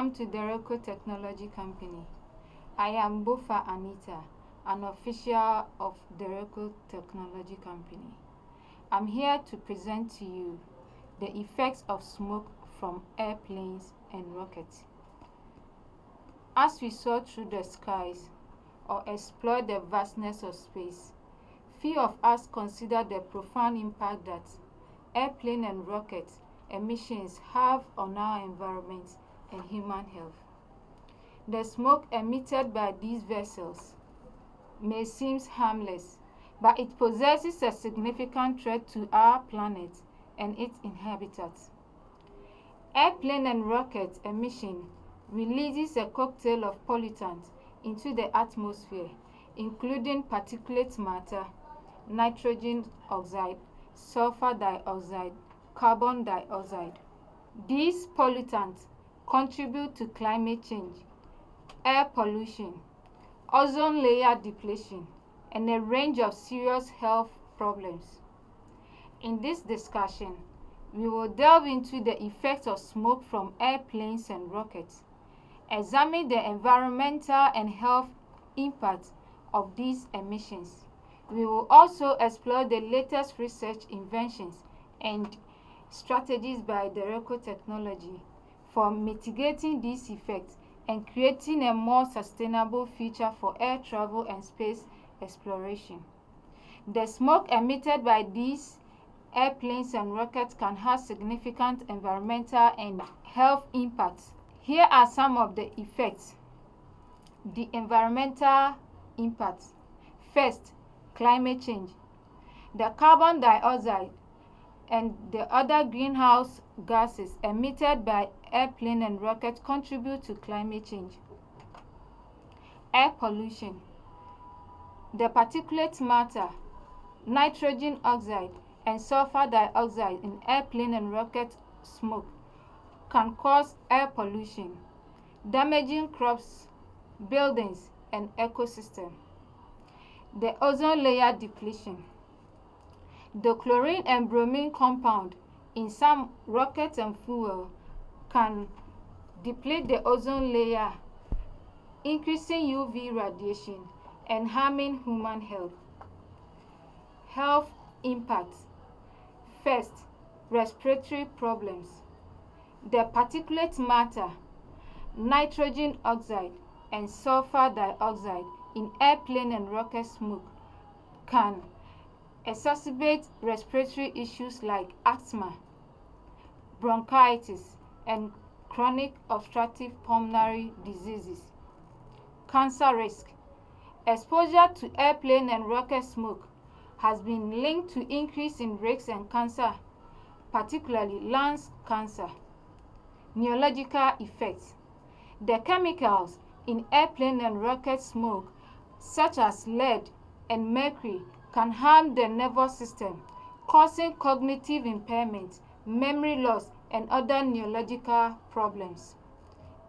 Welcome to Deroko Technology Company. I am Bofa Anita, an official of Deroko Technology Company. I'm here to present to you the effects of smoke from airplanes and rockets. As we soar through the skies or explore the vastness of space, few of us consider the profound impact that airplane and rocket emissions have on our environment and human health. The smoke emitted by these vessels may seem harmless, but it possesses a significant threat to our planet and its inhabitants. Airplane and rocket emission releases a cocktail of pollutants into the atmosphere, including particulate matter, nitrogen oxide, sulfur dioxide, carbon dioxide. These pollutants contribute to climate change, air pollution, ozone layer depletion, and a range of serious health problems. In this discussion, we will delve into the effects of smoke from airplanes and rockets, examine the environmental and health impacts of these emissions. We will also explore the latest research inventions and strategies by Deroko Technology for mitigating these effects and creating a more sustainable future for air travel and space exploration. The smoke emitted by these airplanes and rockets can have significant environmental and health impacts. Here are some of the effects. The environmental impacts. First, climate change. The carbon dioxide and the other greenhouse gases emitted by airplane and rocket contribute to climate change. Air pollution. The particulate matter, nitrogen oxide, and sulfur dioxide in airplane and rocket smoke can cause air pollution, damaging crops, buildings, and ecosystem. The ozone layer depletion. The chlorine and bromine compound in some rockets and fuel can deplete the ozone layer, increasing UV radiation and harming human health. Health impacts. First, respiratory problems. The particulate matter, nitrogen oxide, and sulfur dioxide in airplane and rocket smoke can exacerbate respiratory issues like asthma, bronchitis, and chronic obstructive pulmonary diseases. Cancer risk. Exposure to airplane and rocket smoke has been linked to increase in risks and cancer, particularly lung cancer. Neurological effects. The chemicals in airplane and rocket smoke, such as lead and mercury, can harm the nervous system, causing cognitive impairment, memory loss, and other neurological problems.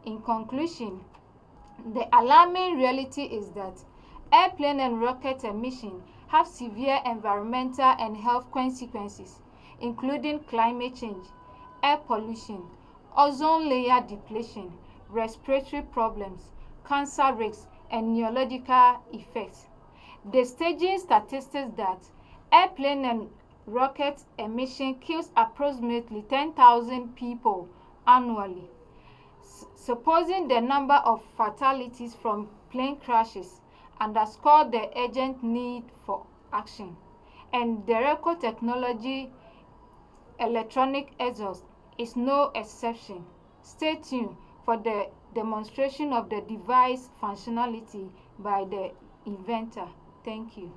In conclusion, the alarming reality is that airplane and rocket emission have severe environmental and health consequences, including climate change, air pollution, ozone layer depletion, respiratory problems, cancer risks, and neurological effects. The staging statistics that airplane and rocket emission kills approximately 10,000 people annually. Supposing the number of fatalities from plane crashes underscore the urgent need for action. And Deroko Technology electronic exhaust is no exception. Stay tuned for the demonstration of the device functionality by the inventor. Thank you.